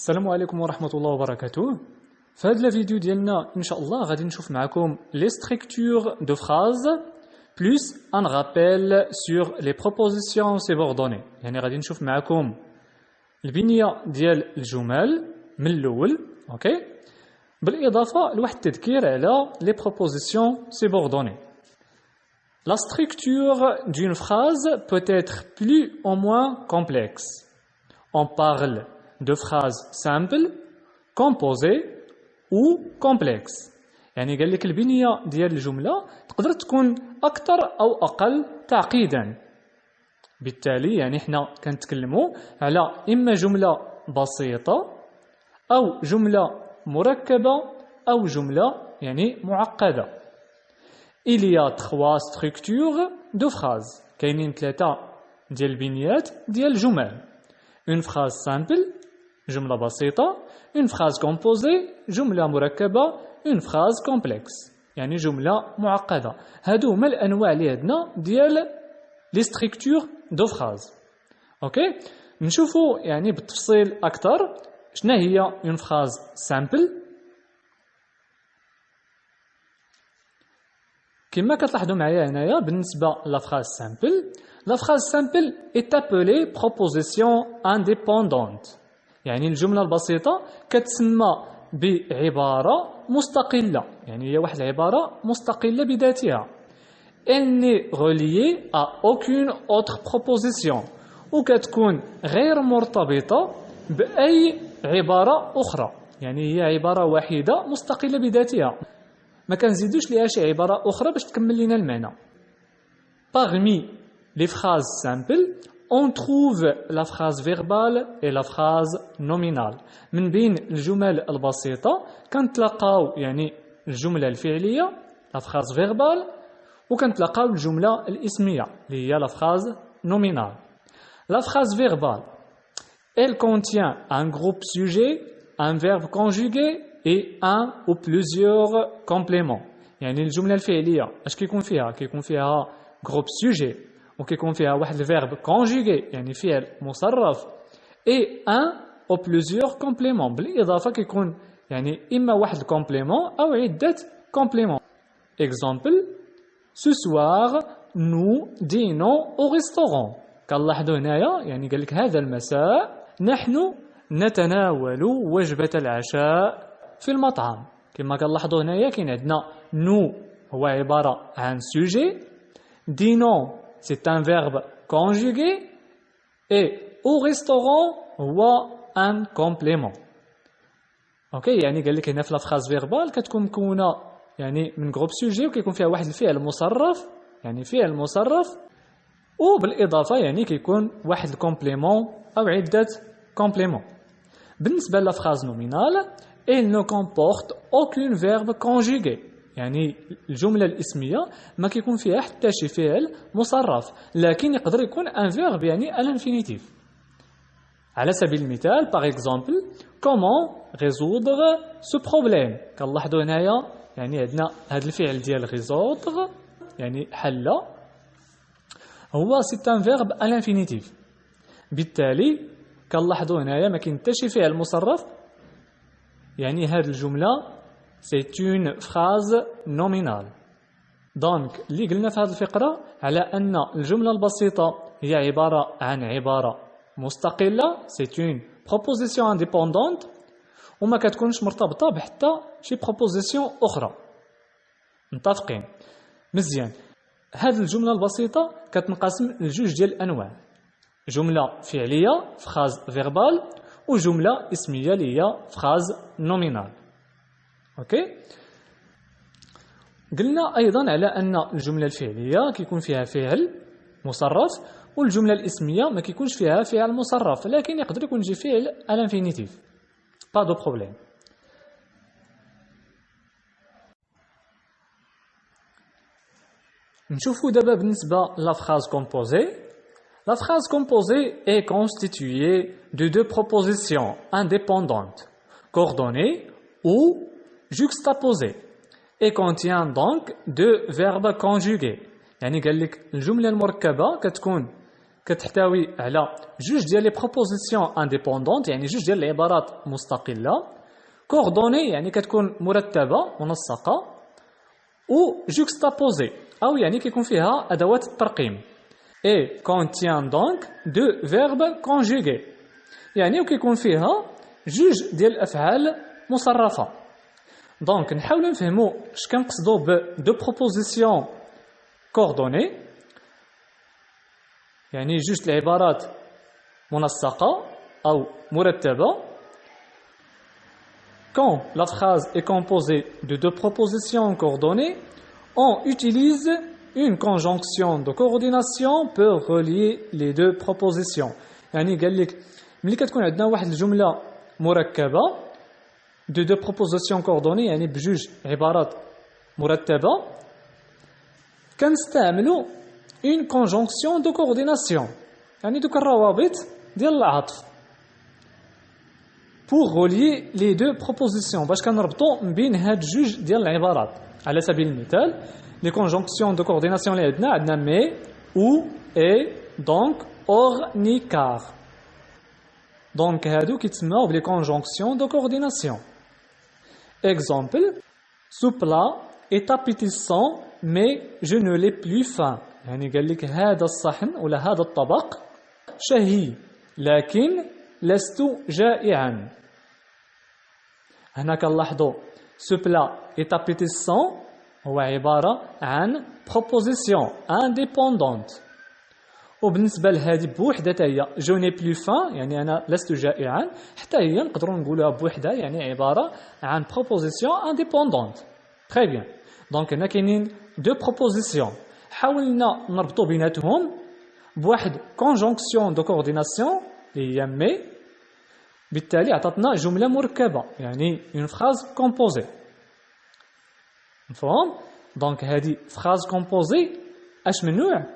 السلام عليكم ورحمة الله وبركاته. في هذا الفيديو ديالنا إن شاء الله غادي نشوف معكم les structures de phrases plus un rappel sur les propositions subordonnées. يعني غادي نشوف معكم البنية ديال الجمل من الأول، أوكي؟ بالإضافة لواحد التذكير على les propositions subordonnées. La structure d'une phrase peut être plus ou moins complexe. On parle de phrases simples, composées ou complexes. يعني قال لك البنية ديال الجملة تقدر تكون أكثر أو أقل تعقيدا. بالتالي يعني حنا كنتكلموا على إما جملة بسيطة أو جملة مركبة أو جملة يعني معقدة. Il y a trois structures de phrases. كاينين ثلاثة ديال البنيات ديال الجمل. Une phrase simple, جملة بسيطة. Une phrase composée, جملة مركبة. Une phrase complexe, يعني جملة معقدة. هادو هما الأنواع اللي عندنا ديال لي ستركتور دو فراز. اوكي، نشوفوا يعني بالتفصيل أكثر شنو هي اون فراز سامبل. كما كتلاحظوا معايا هنايا بالنسبة لا فراز سامبل، لا فراز سامبل est appelée proposition indépendante. يعني الجملة البسيطة كتسمى بعبارة مستقلة، يعني هي واحد العبارة مستقلة بذاتها. Elle n'est reliée à aucune autre proposition، وكتكون غير مرتبطة بأي عبارة أخرى، يعني هي عبارة وحيدة مستقلة بذاتها، ما كنزيدوش ليها شي عبارة أخرى باش تكمل لنا المعنى. Parmi les phrases simples, on trouve la phrase verbale et la phrase nominale. من بين الجمل البسيطة كنتلاقاو يعني الجملة الفعلية la phrase verbale وكنتلاقاو الجملة الاسمية اللي هي la phrase nominale. La phrase verbale, elle contient un groupe sujet, un verbe conjugué et un ou plusieurs compléments. يعني الجملة الفعلية اش كيكون فيها؟ كيكون فيها groupe sujet وكيكون فيها واحد الفيرب كونجوغي يعني فعل مصرف et un ou plusieurs compléments، بالإضافة كيكون يعني إما واحد الكومبليمون أو عدة كومبليمون. Exemple, ce soir nous dînons au restaurant. كنلاحظوا هنايا يعني قال لك هذا المساء نحن نتناول وجبة العشاء في المطعم. كما كنلاحظوا هنايا كاين عندنا nous هو عبارة عن sujet، dînons c'est un verbe conjugué et au restaurant هو un complément. اوكي، يعني قال لك هنا في لا فراز فيربال كتكون مكونه يعني من جروب سوجي وكيكون فيها واحد الفعل مصرف، يعني فعل مصرف، وبالاضافه يعني كيكون واحد الكومبليمون او عده كومبليمون. بالنسبه لا فراز نومينال elle ne comporte aucun verbe conjugué، يعني الجملة الاسمية ما كيكون فيها حتى شي فعل مصرف، لكن يقدر يكون ان فيرب يعني الانفينيتيف. على سبيل المثال par exemple comment résoudre ce problème. كنلاحظوا هنايا يعني عندنا هذا الفعل ديال résoudre يعني حل، هو c'est un verbe à l'infinitif. بالتالي كنلاحظوا هنايا ما كاين حتى شي فعل مصرف، يعني هذه الجملة c'est une phrase nominale. دونك اللي قلنا في هذه الفقرة على أن الجملة البسيطة هي عبارة عن عبارة مستقلة c'est une proposition indépendante وما كتكونش مرتبطة بحتى شي proposition أخرى. متفقين؟ مزيان. هذه الجملة البسيطة كتنقسم لجوج ديال الأنواع، جملة فعلية phrase verbale وجملة اسمية اللي هي phrase nominale. اوكي، قلنا ايضا على ان الجمله الفعليه كيكون فيها فعل مصرف والجمله الاسميه ما كيكونش فيها فعل مصرف، لكن يقدر يكون يجي فعل الانفينيتيف. با دو بروبليم. نشوفوا دابا بالنسبه لا فراز كومبوزي. La phrase composée est constituée de deux propositions indépendantes, coordonnées ou juxtaposées, et contient donc deux verbes conjugués. يعني قال لك الجملة المركبة كتحتوي على جوج ديال لي بروبوزيسيون انديبوندونت يعني جوج ديال العبارات مستقله كوردوني يعني كتكون مرتبه منسقه و جوكستابوزي او يعني كيكون فيها ادوات الترقيم et contient donc deux verbes conjugués يعني وكيكون فيها جوج ديال الافعال مصرفه دونك نحاولوا نفهموا اش كنقصدوا ب دو بروبوزيسيون كوردوني يعني جوج العبارات منسقه او مرتبه. Quand la phrase est composée de deux propositions coordonnées, on utilise une conjonction de coordination pour relier les deux propositions. يعني قال لك ملي كتكون عندنا واحد الجملة مركبة de deux propositions coordonnées يعني بجوج عبارات مرتبة كنستعملوا une conjonction de coordination يعني دوك الروابط ديال العطف pour relier les deux propositions باش كنربطوا بين هاد جوج ديال العبارات. على سبيل المثال les conjonctions de coordination اللي عندنا mais ou et donc or ni car donc هادو كيتسموا بلي conjonctions de coordination. Exemple ce plat est appétissant mais je ne l'ai plus faim يعني قال لك هذا الصحن ولا هذا الطبق شهي لكن لست جائعا. هنا كنلاحظوا ce plat est appétissant هو عبارة عن proposition indépendante وبالنسبة لهذه بوحدة هي je n'ai plus faim يعني أنا لست جائعا حتى هي نقدروا نقولها بوحدة يعني عبارة عن proposition indépendante. Très bien. donc هنا كاينين deux propositions حاولنا نربطوا بيناتهم بواحد conjonction de coordination اللي هي mais بالتالي عطاتنا جملة مركبة يعني une phrase composée. مفهوم؟ دونك هذه phrase composée اش من نوع؟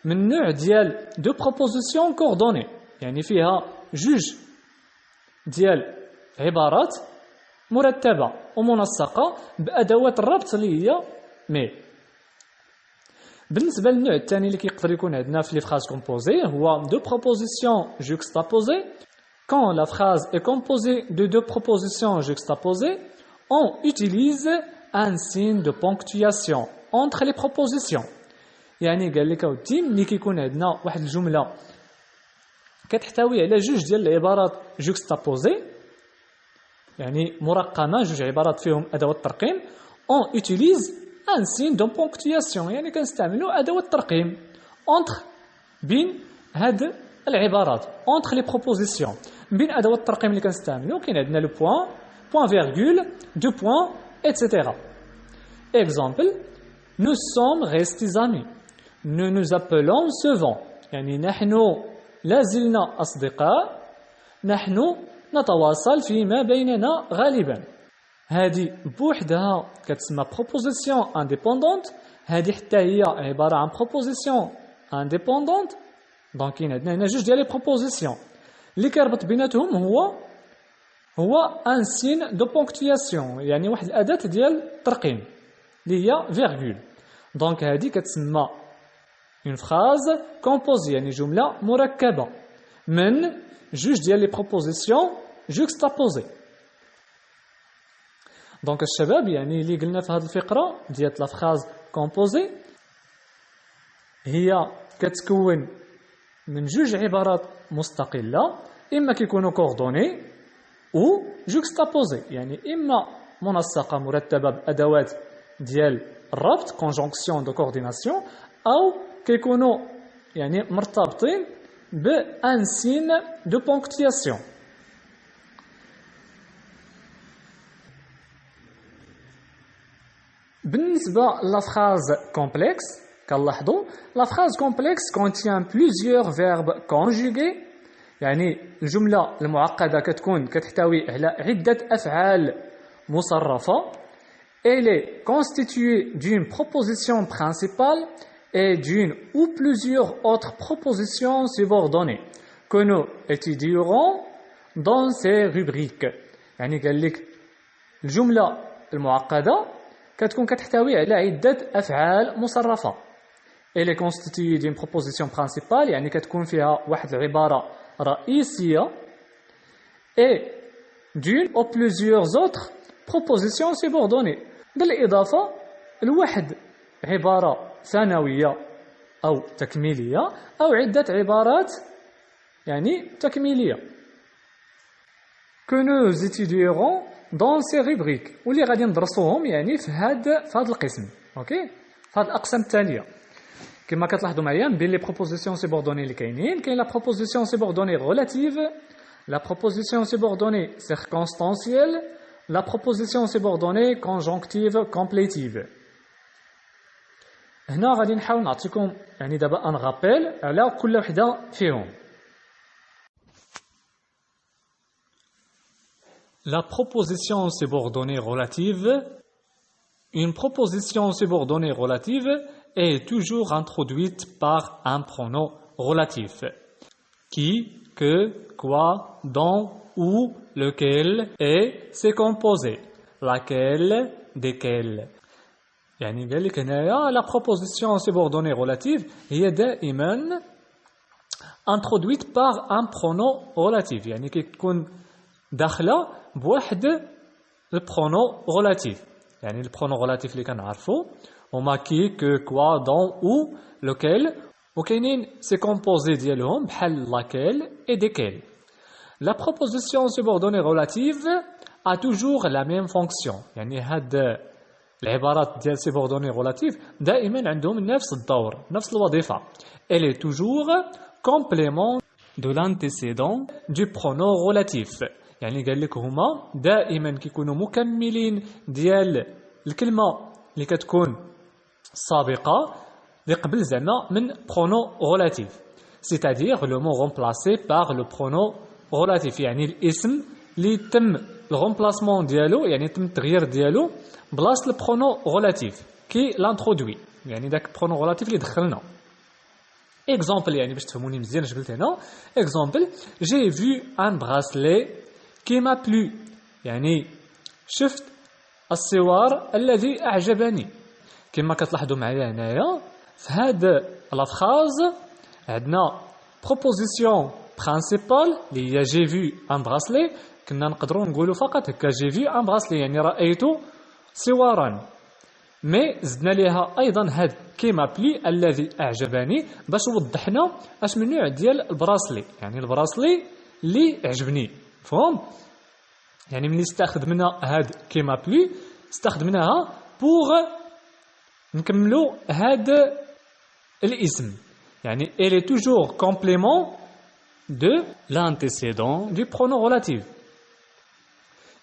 من نوع ديال دو propositions coordonnées يعني فيها جوج ديال عبارات مرتبة ومنسقة بأدوات الربط اللي هي مي. بالنسبة للنوع الثاني اللي كيقدر يكون عندنا في لي phrase composées هو دو propositions juxtaposées. Quand la phrase est composée de deux propositions juxtaposées, on utilise un signe de ponctuation entre les propositions. يعني قال لك اودي ملي كيكون عندنا واحد الجملة كتحتوي على جوج ديال العبارات juxtaposées يعني مرقمة جوج عبارات فيهم أدوات الترقيم on utilise un signe de ponctuation يعني كنستعملوا أدوات الترقيم entre بين هاد العبارات entre les propositions بين أدوات الترقيم اللي كنستعملوا كاين عندنا لو بوين بوين فيرغول دو بوين etc. Exemple nous sommes restés amis nous nous appelons souvent يعني نحن لا زلنا أصدقاء نحن نتواصل فيما بيننا غالبا. هذه بوحدها كتسمى proposition indépendante هذه حتى هي عبارة عن proposition indépendante دونك كاين عندنا هنا جوج ديال لي بروبوزيسيون اللي كيربط بيناتهم هو ان سين دو بونكتياسيون يعني واحد الاداه ديال الترقيم اللي هي فيرغول. دونك هذه كتسمى اون فراز كومبوزي يعني جمله مركبه من جوج ديال لي بروبوزيسيون جوكستابوزي. دونك الشباب يعني اللي قلنا في هذه الفقره ديال لا فراز كومبوزي هي كتكون من جوج عبارات مستقلة إما كيكونوا كوردوني أو جوكستابوزي يعني إما منسقة مرتبة بأدوات ديال الربط conjonction de coordination أو كيكونوا يعني مرتبطين بأن سين دو بونكتياسيون. بالنسبة لا phrase complexe كنلاحظوا la phrase complexe contient plusieurs verbes conjugués يعني الجملة المعقدة كتحتوي على عدة أفعال مصرفة. Elle est constituée d'une proposition principale et d'une ou plusieurs autres propositions subordonnées que nous étudierons dans ces rubriques. يعني قال لك الجملة المعقدة كتحتوي على عدة أفعال مصرفة Elle est constituée d'une proposition principale يعني كتكون فيها واحد العبارة رئيسية et d'une ou plusieurs autres propositions subordonnées بالإضافة لواحد عبارة ثانوية أو تكميلية أو عدة عبارات يعني تكميلية que nous étudierons dans ces rubriques واللي غادي ندرسوهم يعني في هذا القسم اوكي في هذه الأقسام التالية كما كتلاحظوا معايا بين لي بروبوزيسيون سيبوردوني اللي كاين لا بروبوزيسيون سيبوردوني relative la proposition subordonnée circonstancielle la proposition subordonnée conjonctive complétive هنا غادي نحاول نعطيكم يعني دابا ان رابيل على كل وحده فيهم La proposition subordonnée relative. Une proposition subordonnée relative est toujours introduite par un pronom relatif. Qui, que, quoi, dont, où, lequel et c'est composé. Laquelle, desquels. يعني قال لك هنايا la proposition subordonnée relative هي دائما introduite par un pronom relatif. يعني كتكون داخله بواحد البرونو غولاتيف يعني البرونو غولاتيف اللي كنعرفو هما كي كو كوا دون او لوكيل وكاينين سي كومبوزي ديالهم بحال لاكيل اي ديكيل لا بروبوزيسيون سوبوردوني غولاتيف a toujours la même fonction يعني هاد العبارات ديال سوبوردوني غولاتيف دائما عندهم نفس الدور نفس الوظيفه elle est toujours complément de l'antécédent du pronom relatif يعني قال لك هما دائما كيكونوا مكملين ديال الكلمه اللي كتكون سابقه اللي قبل زعما من برونو غولاتيف c'est-à-dire le mot remplacé par le pronom relatif يعني الاسم اللي تم الغومبلاسمون ديالو يعني تم التغيير ديالو بلاصه البرونو غولاتيف كي لانترودوي يعني داك البرونو غولاتيف اللي دخلنا اكزامبل يعني باش تفهموني مزيان اش قلت هنا اكزامبل j'ai vu un bracelet qui m'a plu يعني شفت السوار الذي أعجبني كما كتلاحظوا معايا هنايا في هاد لا فراز عندنا proposition principale اللي هي j'ai vu un bracelet كنا نقدروا نقولوا فقط هكا j'ai vu un bracelet يعني رأيت سوارا مي زدنا ليها ايضا هاد كيما بلي الذي اعجبني باش وضحنا اش من نوع ديال البراسلي يعني البراسلي اللي عجبني فهم يعني ملي استخدمنا هاد كيما بلي استخدمناها بوغ نكملوا هاد الاسم يعني elle est toujours complément de l'antécédent du pronom relatif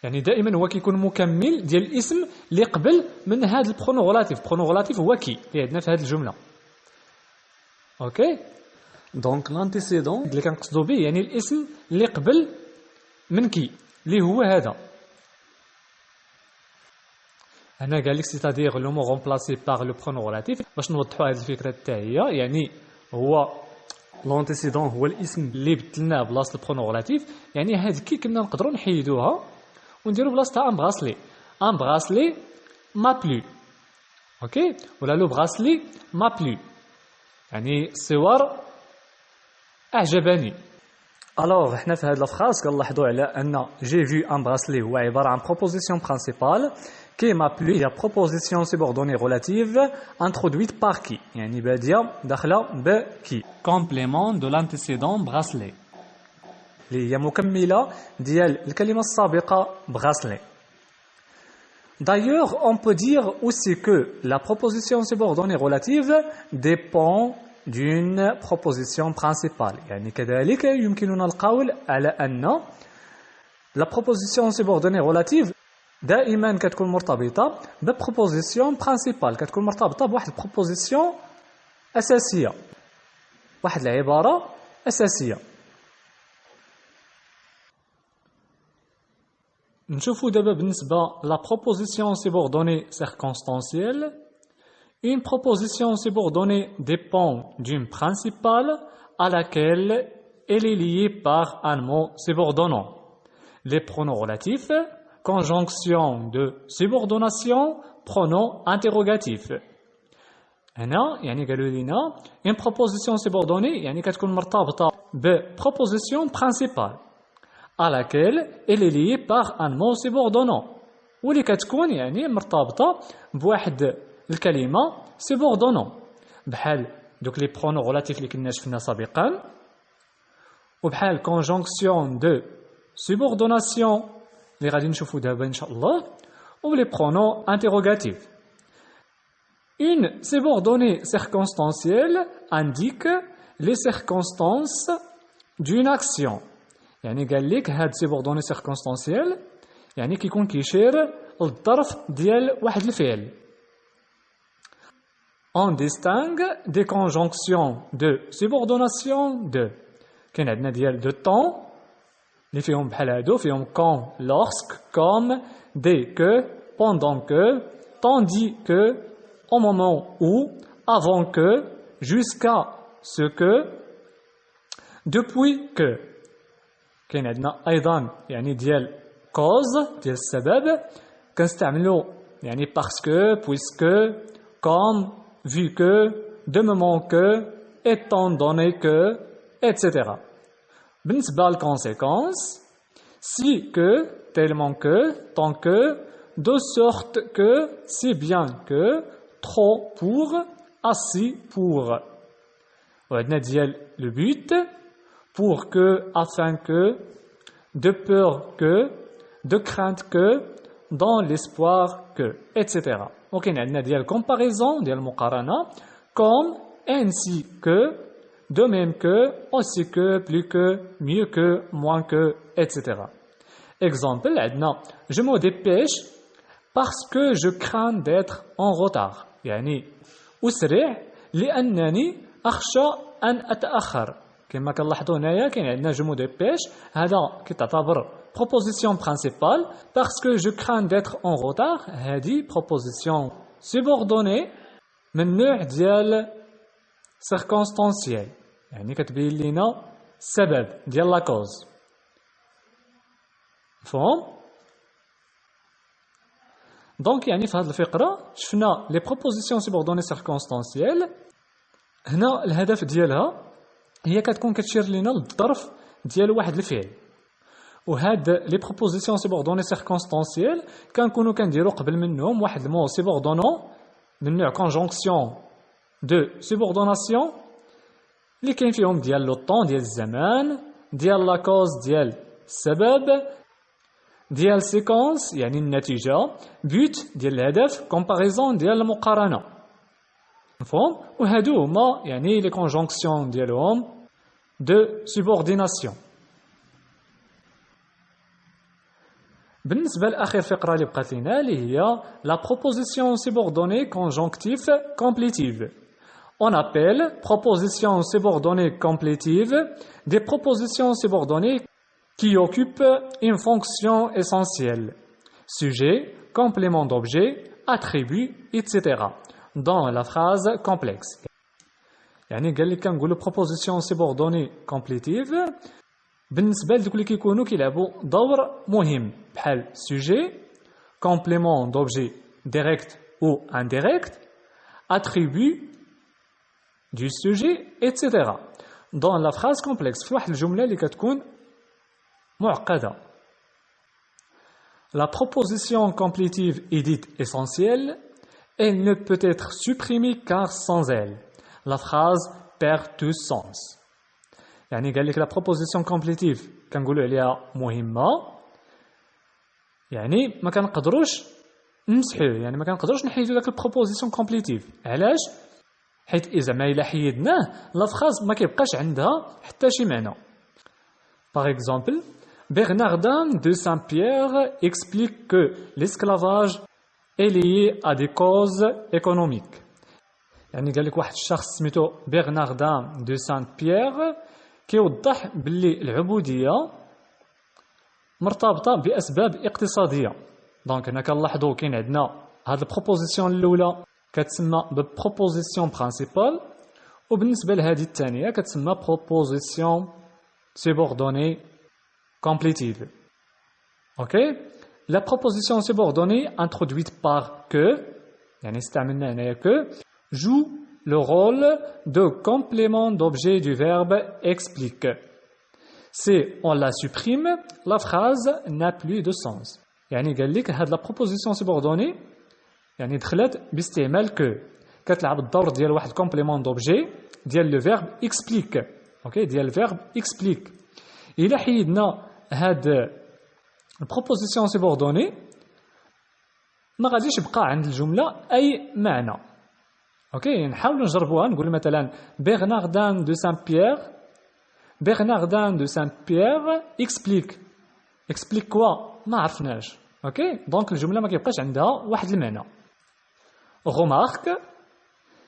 يعني دائما هو كيكون مكمل ديال الاسم اللي قبل من هاد البرونو غولاتيف برونو غولاتيف هو كي اللي عندنا في هاد الجمله اوكي دونك لانتيسيدون اللي كنقصدوا به يعني الاسم اللي قبل من كي اللي هو هذا هنا قال لك c'est-à-dire le mot remplacé par le pronom relatif باش نوضحوا هذه الفكره حتى هي يعني هو لانتيسيدون هو الاسم اللي بدلناه بلاصه البرونو غولاتيف يعني هاد كي كنا نقدروا نحيدوها ونديروا بلاصتها ان براسلي ما بلو اوكي ولا لو براسلي ما بلو يعني السوار اعجبني الوغ حنا في هاد لافراز كنلاحظوا على ان جي في ان براسلي هو عباره عن بروبوزيسيون برينسيبال كي ما بلو هي بروبوزيسيون سوبوردوني ريلاتيف انترودويت بار كي يعني باديه داخله بكي كومبليمون دو لانتيسيدون براسلي اللي هي مكمله ديال الكلمه السابقه براسلي. D'ailleurs, on peut dire aussi que la proposition subordonnée relative dépend d'une proposition principale. يعني كذلك يمكننا القول على أن la proposition subordonnée relative دائما كتكون مرتبطة بproposition principale كتكون مرتبطة بواحد proposition أساسية واحد العبارة أساسية. نشوفوا دابا بالنسبة la proposition subordonnée circonstancielle. Une proposition subordonnée dépend d'une principale à laquelle elle est liée par un mot subordonnant. Les pronoms relatifs, conjonction de subordination, pronom interrogatif. هنا يعني قالوا لنا une proposition subordonnée يعني كتكون مرتبطة بproposition principale à laquelle elle est liée par un mot subordonnant واللي كتكون يعني مرتبطة بواحد الكلمة subordonnant بحال دوك لي برونو غولاتيف اللي كنا شفنا سابقا وبحال conjonction de subordination اللي غادي نشوفو دابا ان شاء الله ou les pronoms interrogatifs. Une subordonnée circonstancielle indique les circonstances d'une action. يعني قال لك هاد subordonnée circonstancielle يعني كيكون كيشير للظرف ديال واحد الفعل. On distingue des conjonctions de subordination de كاين عندنا ديال de temps اللي فيهم بحال هادو فيهم quand, lorsque, comme, dès que, pendant que, tandis que, au moment où, avant que, jusqu'à ce que, depuis que. كاين عندنا أيضا يعني ديال cause ديال السبب كنستعملو يعني parce que, puisque, comme, vu que, de moment que, étant donné que, etc. بالنسبة للconséquence si que, tellement que, tant que, de sorte que, si bien que, trop pour, assez pour. وعندنا ديال le but pour que, afin que, de peur que, de crainte que, dans l'espoir que, etc. وكاين عندنا ديال comparaison ديال المقارنة comme, ainsi que, de même que, aussi que, plus que, mieux que, moins que, etc. Exemple, عندنا je me dépêche parce que je crains d'être en retard. يعني أسرع لأنني أخشى أن أتأخر. كما كنلاحظوا هنايا كاين عندنا je me dépêche هذا كتعتبر proposition principale parce que je crains d'être en retard هذه proposition subordonnée من نوع ديال circonstanciel يعني كتبين لنا السبب ديال لا كوز مفهوم دونك يعني في هذه الفقره شفنا لي بروبوزيسيون سيبوردوني سيركونستانسييل هنا الهدف ديالها هي كتكون كتشير لنا للظرف ديال واحد الفعل وهاد لي بروبوزيسيون سيبوردوني سيركونستانسييل كنكونوا كنديروا قبل منهم واحد المو سيبوردونون من نوع كونجونكسيون دو سيبوردوناسيون اللي كاين فيهم ديال لو طون ديال الزمان ديال لا كوز ديال السبب ديال سيكونس يعني النتيجه بوت ديال الهدف كومباريزون ديال المقارنه مفهوم وهادو هما يعني لي كونجونكسيون ديالهم دو سوبورديناسيون بالنسبه لاخر فقره اللي بقات لنا اللي هي لا بروبوزيسيون سوبوردوني كونجونكتيف كومبليتيف On appelle propositions subordonnées complétives des propositions subordonnées qui occupent une fonction essentielle. Sujet, complément d'objet, attribut, etc. dans la phrase complexe. يعني قال لك كنقولوا propositions subordonnées complétives بالنسبة لدوك اللي كيكونوا كيلعبوا دور مهم بحال sujet, complément d'objet direct ou indirect, attribut du sujet, etc. dans la phrase complexe في واحد الجملة اللي كتكون معقدة. La proposition complétive est dite essentielle. Elle ne peut être supprimée car sans elle, la phrase perd tout sens. يعني قال لك la proposition complétive كنقولوا عليها مهمة يعني ما كنقدروش نمسحوه يعني ما كنقدروش نحيدو داك البروبوزيسيون كومبليتيف علاش حيت إذا ما إلا حيدناه لا فراز ما كيبقاش عندها حتى شي معنى. Par exemple, Bernardin de Saint-Pierre explique que l'esclavage est lié à des causes économiques. يعني قال لك واحد الشخص سميتو Bernardin de Saint-Pierre كيوضح باللي العبودية مرتبطة بأسباب اقتصادية. دونك هنا كنلاحظوا كاين عندنا هاد البروبوزيسيون الأولى كتسمى ببروبوزيسيون برينسيبال وبالنسبة لهذه الثانية كتسمى بروبوزيسيون subordonnée complétive. OK? La proposition subordonnée introduite par que يعني استعملنا هنايا que joue le rôle de complément d'objet du verbe explique. Si on la supprime, la phrase n'a plus de sens. يعني قال لك هاد لا بروبوزيسيون سيبوردوني يعني دخلت باستعمال كو كتلعب الدور ديال واحد كومبليمون دوبجي ديال لو فيرب اكسبليك اوكي ديال الفيرب اكسبليك. الا حيدنا هاد البروبوزيسيون سيبوردوني ما غاديش يبقى عند الجمله اي معنى. اوكي نحاولوا نجربوها. نقول مثلا برناردان دو سان بيير برناردان دو سان بيير اكسبليك كوا ما عرفناش. اوكي دونك الجمله ما كيبقاش عندها واحد المعنى. Remarque,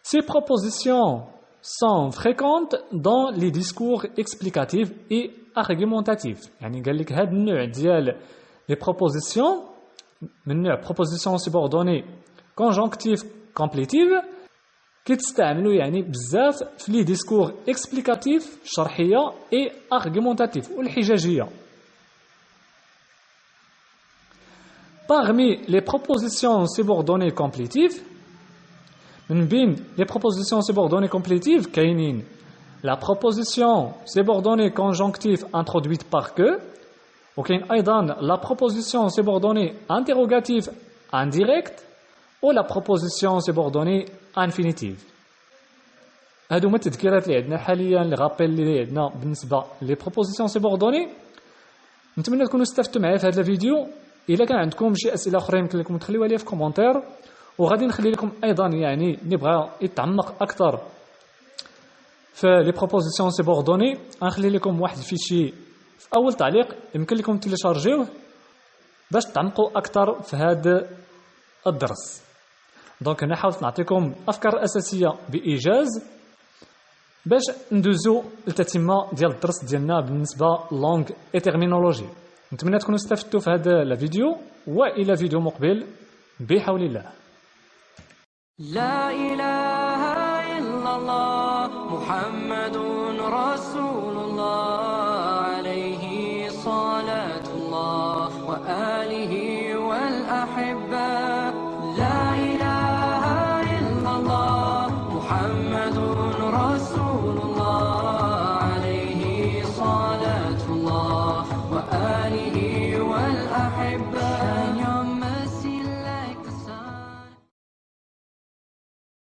ces propositions sont fréquentes dans les discours explicatifs et argumentatifs. يعني قال لك هذا النوع ديال les propositions من نوع proposition subordonnée conjonctive complétive كيتستعملوا يعني بزاف في لي ديسكور اكسبليكاتيف الشرحيه اي ارغيمونتاتيف والحجاجيه. Parmi les propositions subordonnées complétives من بين les propositions subordonnées complétives كاينين la proposition subordonnée conjonctive introduite par que وكاين ايضا la proposition subordonnée interrogative indirecte ou la proposition subordonnée infinitive. هادو هما التذكيرات اللي عندنا حاليا لي غابيل اللي عندنا بالنسبه لي بروبوزيسيون سيبوردوني. نتمنى تكونوا استفدتوا معايا في هذا الفيديو. الا كان عندكم شي اسئله اخرى يمكن لكم تخليوها لي في كومونتير وغادي نخلي لكم ايضا يعني نبغى يتعمق اكثر في لي بروبوزيسيون سيبوردوني غنخلي لكم واحد الفيشي في اول تعليق يمكن لكم تيليشارجيوه باش تعمقوا اكثر في هذا الدرس. دونك هنا حاولت نعطيكم افكار اساسيه بايجاز باش ندوزو للتتمه ديال الدرس ديالنا بالنسبه لونغ اي تيرمينولوجي. نتمنى تكونوا استفدتوا في هذا الفيديو والى فيديو مقبل بحول الله. لا إله إلا الله محمد رسول الله عليه صلاة الله وآله والأحبة